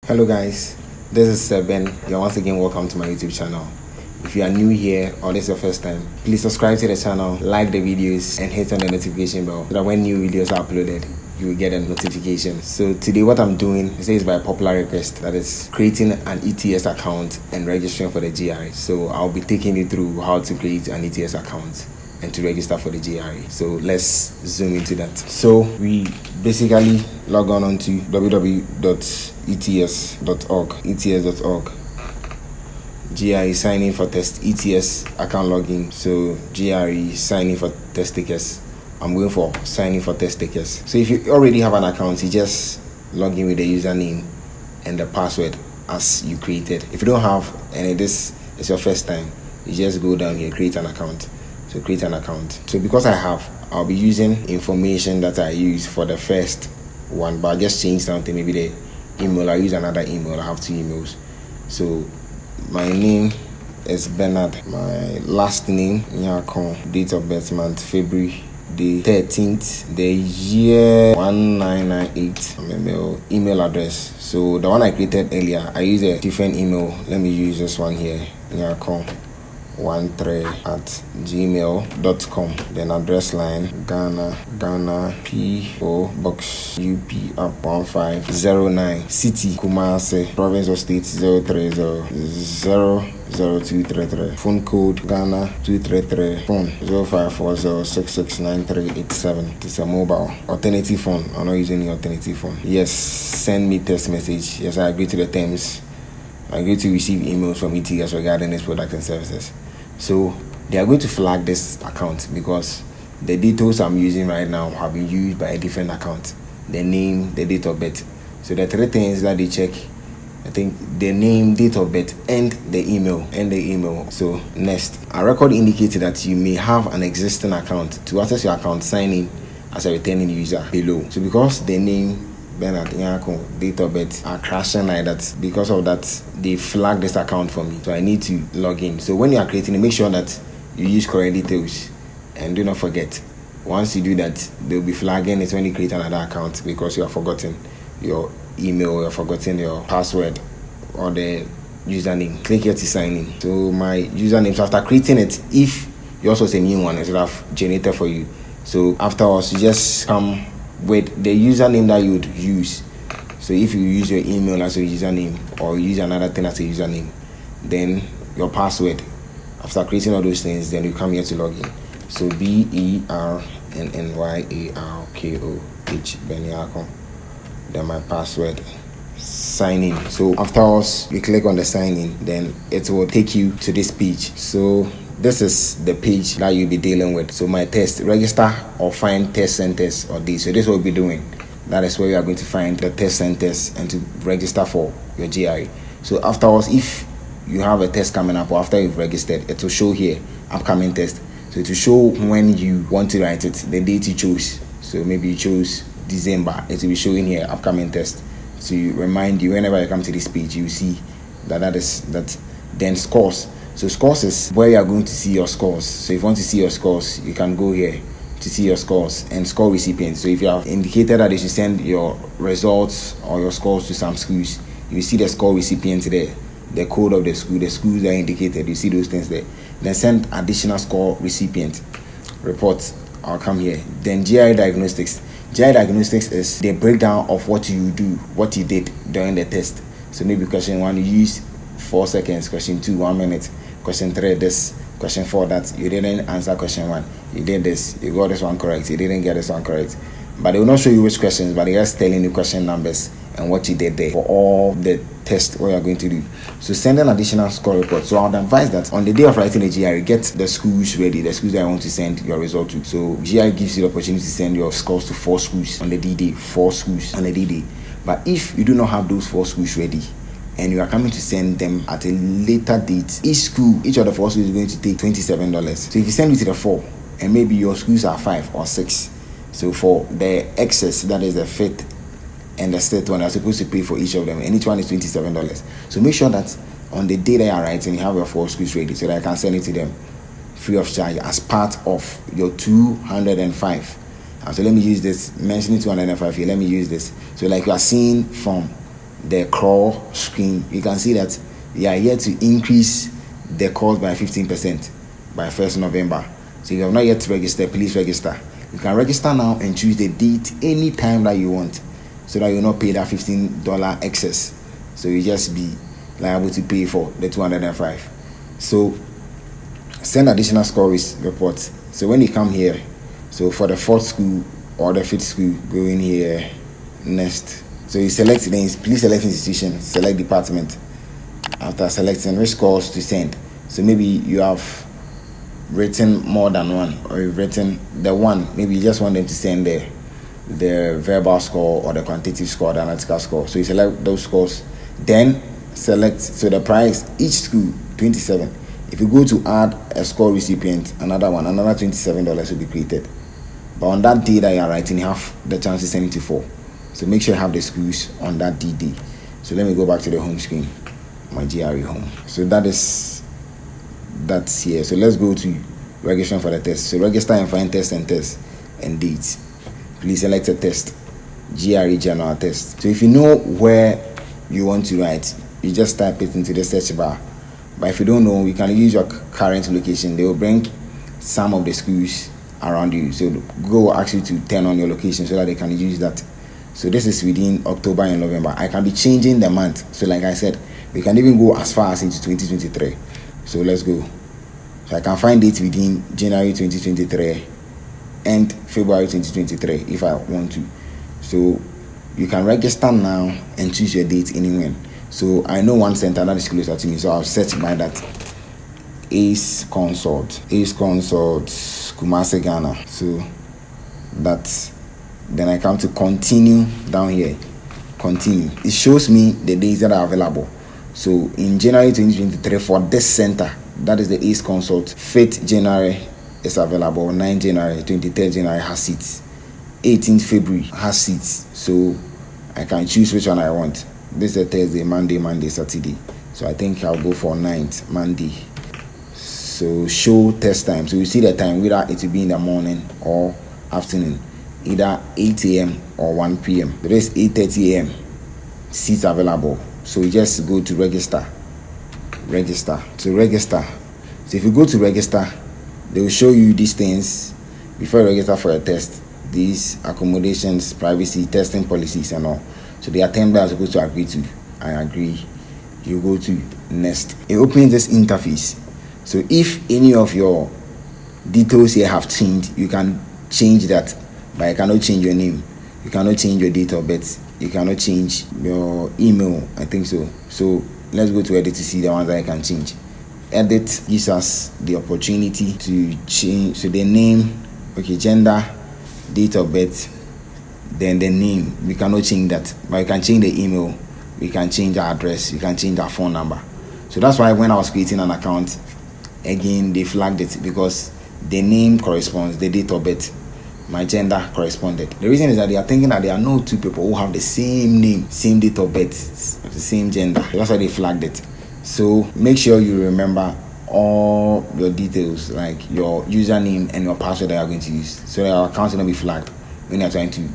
Hello guys, this is Ben. You're once again welcome to my YouTube channel. If you are new here or this is your first time, please subscribe to the channel, like the videos and hit on the notification bell so that when new videos are uploaded, you will get a notification. So today what I'm doing is by popular request, that is creating an ETS account and registering for the GRE. So I'll be taking you through how to create an ETS account and to register for the GRE. So let's zoom into that. So we basically log on onto www.ets.org. GRE signing for test, ETS account login. So GRE signing for test takers. I'm going for signing for test takers. So if you already have an account, you just log in with the username and the password as you created. If you don't have, and this is your first time, you just go down here, create an account. So create an account. So because I'll be using information that I use for the first one, but I just change something, maybe the email. I use another email. I have 2 emails. So my name is Bernard. My last name, Nyakon. Date of birth month, February the 13th, the year 1998. Email address. So the one I created earlier, I use a different email. Let me use this one here, Nyakon13@gmail.com. Then address line Ghana PO Box UP up 1509, City Kumasi, Province or State 030000233. Phone code Ghana 233. Phone 0540669387. It's a mobile alternative phone. I'm not using the alternative phone. Yes, send me text message. Yes, I agree to the terms. I agree to receive emails from ETS regarding this product and services. So they are going to flag this account because the details I'm using right now have been used by a different account. The name, the date of birth. So the 3 things that they check, I think the name, date of birth, and the email. So next, a record indicates that you may have an existing account. To access your account, sign in as a returning user below. So because the name, Bernard Nyako, date of birth are crashing like that, because of that they flag this account for me, so I need to log in. So when you are creating it, make sure that you use correct details, and do not forget, once you do that, they'll be flagging it when you create another account because you have forgotten your email, you have forgotten your password or the username. Click here to sign in. So my username, so after creating it, if you also say new one, it will have generated for you. So afterwards, you just come with the username that you would use. So if you use your email as a username or use another thing as a username, then your password. After creating all those things, then you come here to log in. So BERNNYARKOH Benyako. Then my password. Sign in. So afterwards, you click on the sign in, then it will take you to this page. So this is the page that you'll be dealing with. So my test, register or find test centers or this. So this is what we'll be doing. That is where you are going to find the test centers and to register for your GRE. So afterwards, if you have a test coming up or after you've registered, it will show here, upcoming test. So it will show when you want to write it, the date you chose. So maybe you chose December, it will be showing here, upcoming test. So you remind you whenever you come to this page, you see that. Then scores. So scores is where you are going to see your scores. So if you want to see your scores, you can go here to see your scores and score recipients. So if you have indicated that you should send your results or your scores to some schools, you see the score recipients there, the code of the schools that are indicated, you see those things there. Then send additional score recipient reports. I'll come here. Then GRE diagnostics. GRE diagnostics is the breakdown of what you did during the test. So maybe question 1, you used 4 seconds, question 2, 1 minute, question 3, this, question 4, that you didn't answer question 1, you did this, you got this one correct, you didn't get this one correct. But they will not show you which questions, but they're just telling you question numbers and what you did there for all the test what you're going to do. So send an additional score report. So I would advise that on the day of writing the GRE, get the schools ready, the schools that I want to send your result to. So GRE gives you the opportunity to send your scores to 4 schools on the D-Day, 4 schools on the D-Day. But if you do not have those 4 schools ready, and you are coming to send them at a later date, each of the 4 schools is going to take $27. So if you send it to the 4, and maybe your schools are 5 or 6, so for the excess, that is the 5th and the 6th one, you are supposed to pay for each of them, and each one is $27. So make sure that on the day that you are writing, you have your 4 schools ready so that I can send it to them free of charge as part of your 205. So let me use this, mentioning 205 here, let me use this. So like you are seeing from the crawl screen, you can see that we are here to increase the cost by 15% by 1st November. So if you have not yet registered, please register. You can register now and choose the date any time that you want, so that you will not pay that $15 excess. So you just be liable to pay for the 205. So send additional score reports. So when you come here, so for the 4th school or the 5th school, go in here, next. So you select the, please select institution, select department. After selecting, which scores to send. So maybe you have written more than one, or you've written the one, maybe you just want them to send the verbal score or the quantitative score, the analytical score. So you select those scores, then select, so the price, each school 27. If you go to add a score recipient, another $27 will be created. But on that day that you are writing, you have the chance to send it to 4. So make sure you have the schools on that DD. So let me go back to the home screen, my GRE home. So that's here. So let's go to registration for the test. So register and find test and dates. Please select a test, GRE general test. So if you know where you want to write, you just type it into the search bar. But if you don't know, you can use your current location. They will bring some of the schools around you. So Google will ask you to turn on your location so that they can use that. So this is within October and November. I can be changing the month. So like I said, we can even go as far as into 2023. So let's go. So I can find it within January 2023 and February 2023 if I want to. So you can register now and choose your date anywhere. So I know one center that is closer to me, so I'll search by that. ACE Consult, Kumasi, Ghana. So that's, then I come to continue down here. Continue. It shows me the days that are available. So in January 2023 for this center, that is the ACE Consult, 5th January is available, 9th January, 23rd January has seats, 18th February has seats. So I can choose which one I want. This is a Thursday, Monday, Saturday. So I think I'll go for 9th, Monday. So show test time. So you see the time, whether it will be in the morning or afternoon, either 8 a.m. or 1 p.m. There is 8:30 a.m. seats available. So you just go to register. So if you go to register, they will show you these things before you register for a test. These accommodations, privacy, testing policies and all. So the attendant is supposed to agree to. I agree. You go to next. It opens this interface. So if any of your details here have changed, you can change that. But you cannot change your name. You cannot change your date of birth. You cannot change your email. I think so. So let's go to edit to see the ones that I can change. Edit gives us the opportunity to change. So the name, okay, gender, date of birth, then the name. We cannot change that, but you can change the email. We can change the address. You can change our phone number. So that's why when I was creating an account, again they flagged it because the name corresponds, the date of birth, my gender corresponded. The reason is that they are thinking that there are no two people who have the same name, same date of birth, the same gender. So that's why they flagged it. So make sure you remember all your details, like your username and your password that you are going to use, so that your account will not be flagged when you are trying to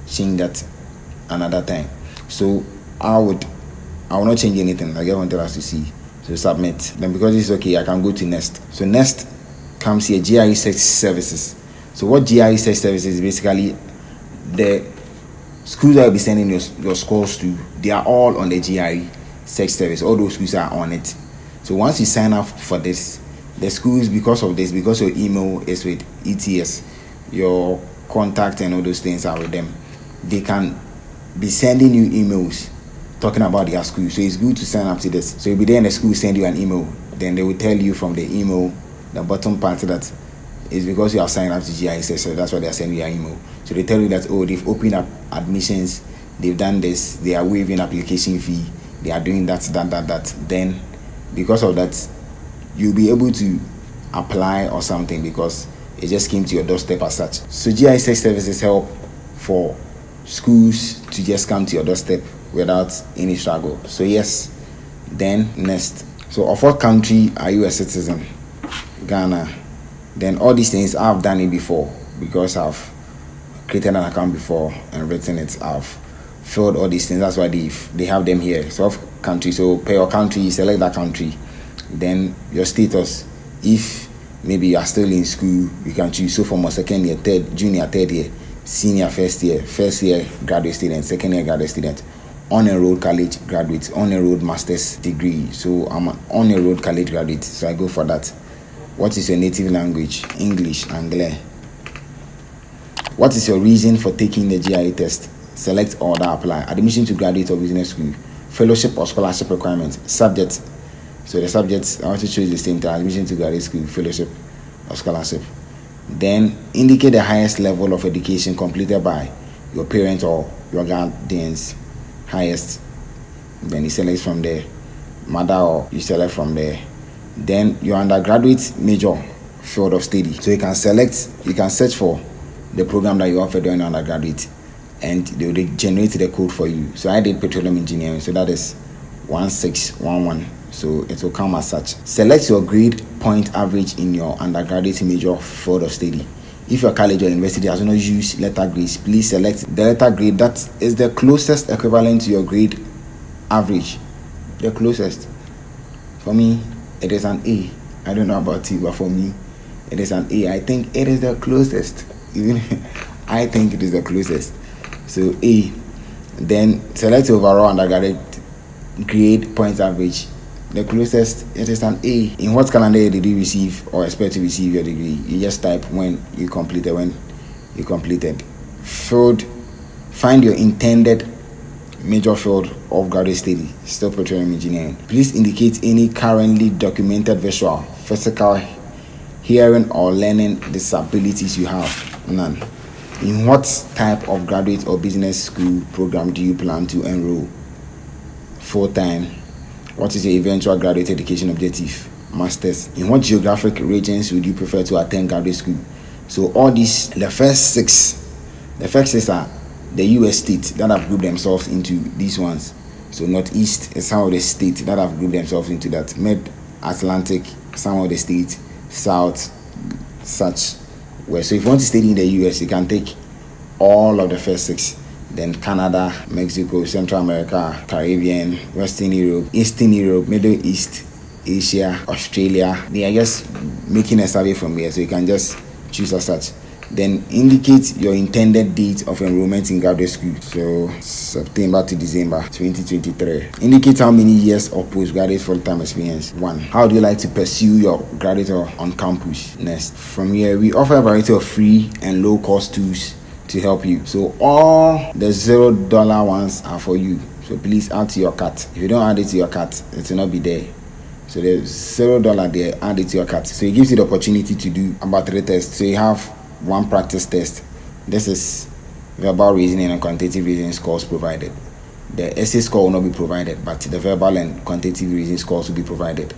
change that another time. So I will not change anything. I just wanted us to see. So submit. Then because it's okay, I can go to next. So next comes here, GRE search services. So what GRE search services is basically the schools that will be sending your scores to. They are all on the GRE search service. All those schools are on it. So once you sign up for this, the schools, because your email is with ETS, your contact and all those things are with them, they can be sending you emails talking about their school. So it's good to sign up to this. So you'll be there and the school send you an email. Then they will tell you from the email, the bottom part, that is because you have signed up to GIS, so that's why they are sending you an email. So they tell you that, oh, they've opened up admissions, they've done this, they are waiving application fee, they are doing that. Then because of that, you'll be able to apply or something because it just came to your doorstep as such. So GIS services help for schools to just come to your doorstep without any struggle. So yes, then next. So of what country are you a citizen? Ghana. Then all these things, I've done it before because I've created an account before and written it. I've filled all these things. That's why they have them here. So country. So per your country, you select that country. Then your status. If maybe you are still in school, you can choose. So from a second year, junior, third year, senior, first year graduate student, second year graduate student, unenrolled college graduate, unenrolled master's degree. So I'm an unenrolled college graduate, so I go for that. What is your native language? English, Anglais. What is your reason for taking the GRE test? Select order, apply. Admission to graduate or business school. Fellowship or scholarship requirements. Subject. So the subjects, I want to choose the same time. Admission to graduate school, fellowship or scholarship. Then indicate the highest level of education completed by your parents or your guardians. Highest. Then you select from there. Mother or you select from there. Then your undergraduate major field of study. So you can search for the program that you offer during undergraduate, and they will generate the code for you. So I did petroleum engineering, so that is 1611. So it will come as such. Select your grade point average in your undergraduate major field of study. If your college or university has not used letter grades, please select the letter grade that is the closest equivalent to your grade average. The closest. For me, it is an A. I don't know about you, but for me, it is an A. I think it is the closest. I think it is the closest. So A. Then select overall undergraduate grade point average. The closest, it is an A. In what calendar year did you receive or expect to receive your degree? You just type when you completed. Find your intended major field of graduate study, still petroleum engineering. Please indicate any currently documented visual, physical, hearing or learning disabilities you have. None. In what type of graduate or business school program do you plan to enroll? Full-time. What is your eventual graduate education objective? Masters. In what geographic regions would you prefer to attend graduate school? So all these, the first six are the US states that have grouped themselves into these ones. So Northeast is some of the states that have grouped themselves into that. Mid-Atlantic, some of the states. South, such. Where. So if you want to study in the US, you can take all of the first six. Then Canada, Mexico, Central America, Caribbean, Western Europe, Eastern Europe, Middle East, Asia, Australia. They are just making a survey from here, so you can just choose as such. Then indicate your intended date of enrollment in graduate school. So September to December 2023. Indicate how many years of postgraduate full-time experience. 1. How do you like to pursue your graduate or on campus? Next. From here, we offer a variety of free and low-cost tools to help you. So all the $0 ones are for you. So please add to your cart. If you don't add it to your cart, it will not be there. So there's $0 there, add it to your cart. So it gives you the opportunity to do about 3 tests. So you have 1 practice test. This is verbal reasoning and quantitative reasoning scores provided. The essay score will not be provided, but the verbal and quantitative reasoning scores will be provided.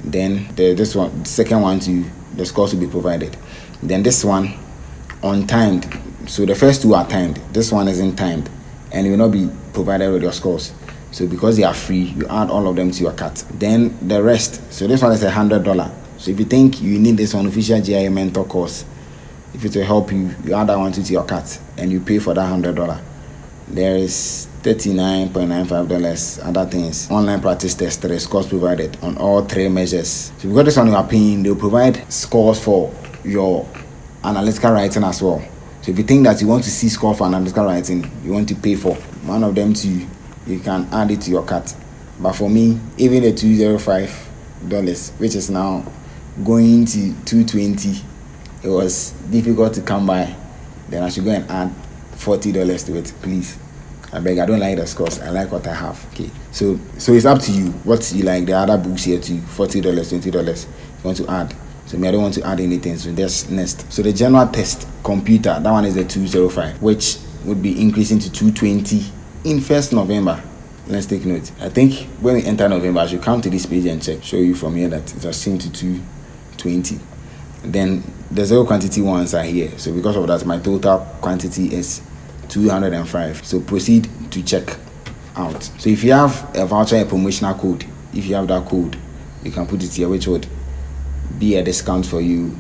Then this one, the second one too, the scores will be provided. Then this one, untimed. So the first 2 are timed. This one isn't timed, and it will not be provided with your scores. So because they are free, you add all of them to your cart. Then the rest. So this one is $100. So if you think you need this unofficial GRE mentor course, if it will help you, you add that one to your cart and you pay for that $100. There is $39.95 other things. Online practice test, 3 scores provided on all 3 measures. So because this one you are paying, they'll provide scores for your analytical writing as well. So if you think that you want to see score for analytical writing, you want to pay for one of them too, you can add it to your cart. But for me, even the $205, which is now going to $220, it was difficult to come by. Then I should go and add $40 to it, please. I beg, I don't like the scores. I like what I have. Okay. So it's up to you. What you like. The other books here too, $40, $20. You want to add. So I don't want to add anything. So that's next. So the general test computer, that one is the 205, which would be increasing to 220 in 1st November. Let's take note. I think when we enter November, I should come to this page and check. Show you from here that it has changed to 220. Then the 0 quantity ones are here. So because of that, my total quantity is 205. So proceed to check out. So if you have a voucher, a promotional code, if you have that code, you can put it here, which would be a discount for you,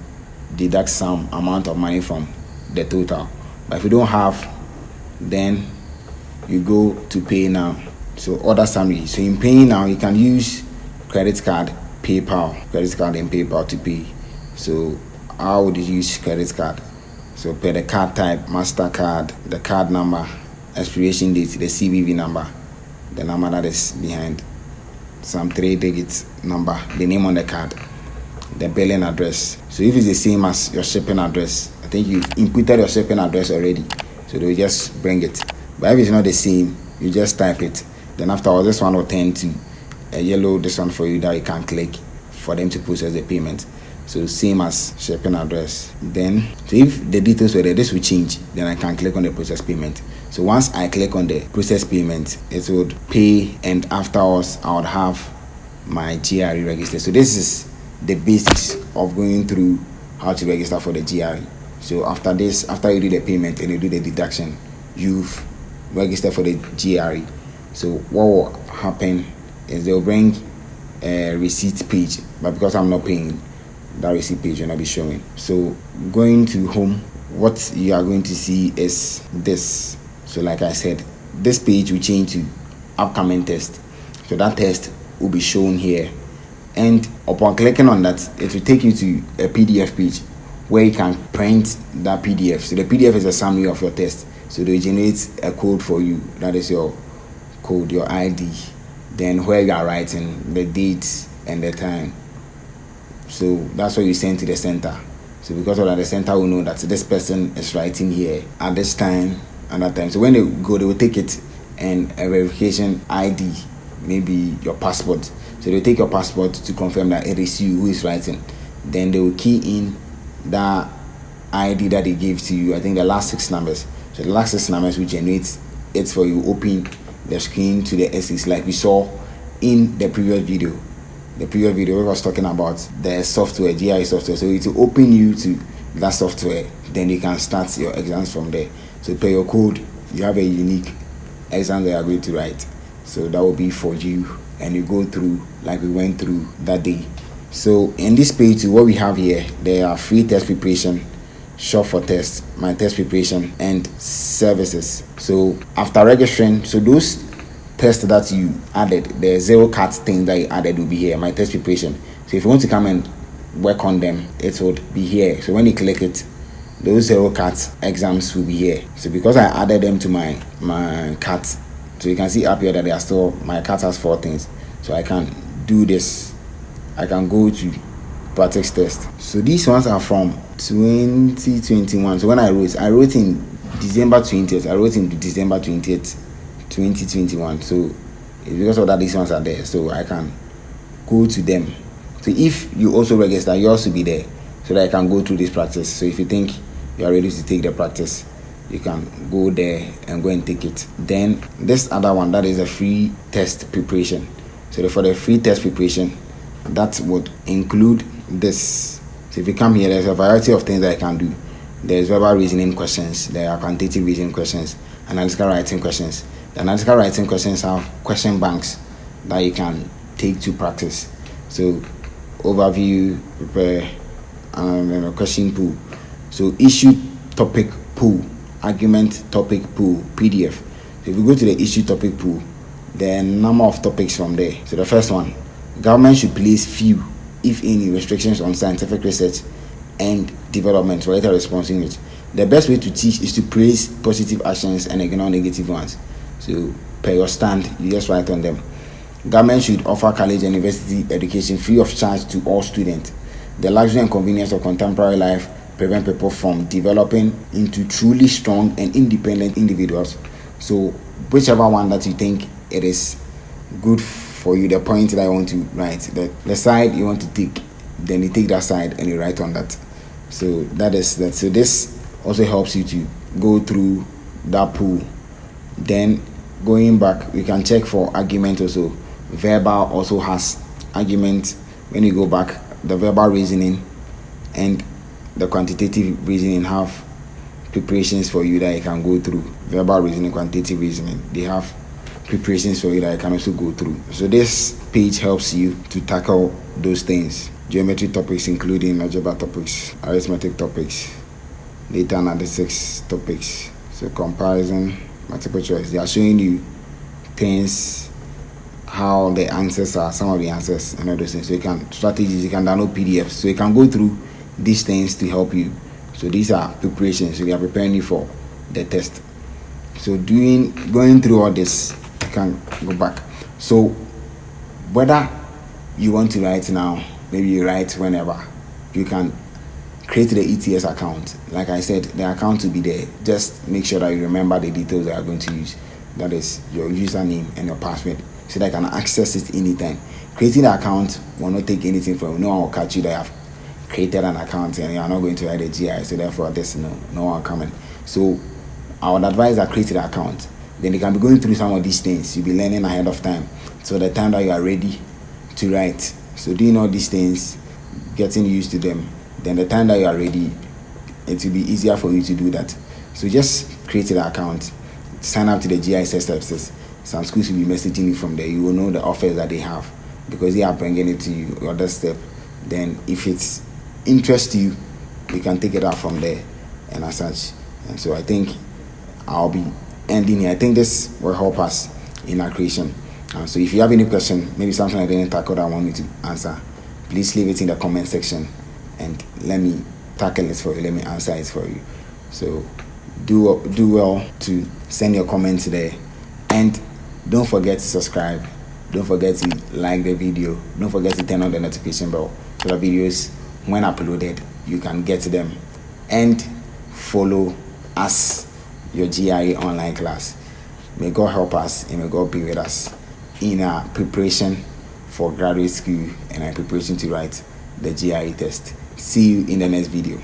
deduct some amount of money from the total. But if you don't have, then you go to pay now. So order summary. So in paying now, you can use credit card, credit card and PayPal to pay. So how would you use credit card? So pay the card type, MasterCard, the card number, expiration date, the CVV number, the number that is behind, some 3 digits number, the name on the card, the billing address. So if it's the same as your shipping address, I think you've inputted your shipping address already, so they will just bring it. But if it's not the same, you just type it. Then afterwards, this one will turn to a yellow, this one for you that you can click for them to process the payment. So same as shipping address. Then, so if the details were there, this will change. Then I can click on the process payment. So once I click on the process payment, it would pay, and afterwards I would have my GRE registered. So this is the basics of going through how to register for the GRE. So after this, after you do the payment and you do the deduction, you've registered for the GRE. So what will happen is they'll bring a receipt page, but because I'm not paying, that receipt page will not be showing. So going to home, what you are going to see is this. So like I said, this page will change to upcoming test. So that test will be shown here, and upon clicking on that, it will take you to a PDF page where you can print that PDF. So the PDF is a summary of your test. So they generate a code for you. That is your code, your ID. Then where you are writing, the date and the time. So that's what you send to the center. So because of that, the center will know that this person is writing here at this time and that time. So when they go, they will take it and a verification ID, maybe your passport. So they take your passport to confirm that it is you who is writing. Then they will key in that ID that they gave to you. I think the last 6 numbers. So the last 6 numbers will generate it for you. Open the screen to the S's like we saw in the previous video. The previous video was talking about the software, GRE software. So it will open you to that software. Then you can start your exams from there. So per your code, you have a unique exam that you are going to write. So that will be for you, and you go through like we went through that day. So in this page, what we have here, there are free test preparation, shop for test, my test preparation, and services. So after registering, so those tests that you added, the 0 cut thing that you added will be here, my test preparation. So if you want to come and work on them, it would be here. So when you click it, those 0 cut exams will be here. So because I added them to my cut, so you can see up here that they are still, my cut has 4 things. So I can do this. I can go to practice test. So these ones are from 2021. So when I wrote in December 20th. I wrote in December 20th, 2021. So it's because of that these ones are there. So I can go to them. So if you also register, you also be there so that I can go through this practice. So if you think you are ready to take the practice, you can go there and go and take it. Then this other one, that is a free test preparation. So for the free test preparation, that would include this. So if you come here, there's a variety of things that I can do. There's verbal reasoning questions, there are quantitative reasoning questions, analytical writing questions. The analytical writing questions have question banks that you can take to practice. So overview, prepare, and a question pool. So issue topic pool, argument topic pool, PDF. So if you go to the issue topic pool, there are a number of topics from there. So the first one, government should place few, if any, restrictions on scientific research and development for later response units. The best way to teach is to praise positive actions and ignore negative ones. So per your stand, you just write on them. Government should offer college and university education free of charge to all students. The luxury and convenience of contemporary life prevent people from developing into truly strong and independent individuals. So whichever one that you think it is good for you, the point that I want to write, the side you want to take, then you take that side and you write on that. So that is that. So this also helps you to go through that pool. Then going back, we can check for argument also. Verbal also has argument. When you go back, the verbal reasoning and the quantitative reasoning have preparations for you that you can go through. Verbal reasoning, quantitative reasoning, they have preparations for you that you can also go through. So this page helps you to tackle those things. Geometry topics including algebra topics, arithmetic topics, data analytics topics, so comparison, multiple choice. They are showing you things, how the answers are, some of the answers and all those things. So you can strategies, you can download PDFs. So you can go through these things to help you. So these are preparations. So they are preparing you for the test. So going through all this, you can go back. So whether you want to write now, maybe you write whenever, you can create the ETS account. Like I said, the account will be there. Just make sure that you remember the details that you are going to use. That is your username and your password, so that you can access it anytime. Creating the account will not take anything from you. No one will catch you that you have created an account and you are not going to write a GRE. So therefore, there's no one coming. So I would advise that create the account. Then you can be going through some of these things. You'll be learning ahead of time. So the time that you are ready to write. So doing all these things, getting used to them, then the time that you are ready, it will be easier for you to do that. So just create an account, sign up to the GIS services. Some schools will be messaging you from there. You will know the offers that they have because they are bringing it to you, your doorstep. Then if it's interests you, you can take it out from there and as such. And so I think I'll be ending here. I think this will help us in our creation. So if you have any question, maybe something I didn't tackle that I want me to answer, please leave it in the comment section and let me tackle it for you. Let me answer it for you. So do well to send your comments there, and don't forget to subscribe. Don't forget to like the video. Don't forget to turn on the notification bell so the videos, when uploaded, you can get them. And follow us, your GRE online class. May God help us and may God be with us in our preparation for graduate school and our preparation to write the GRE test. See you in the next video.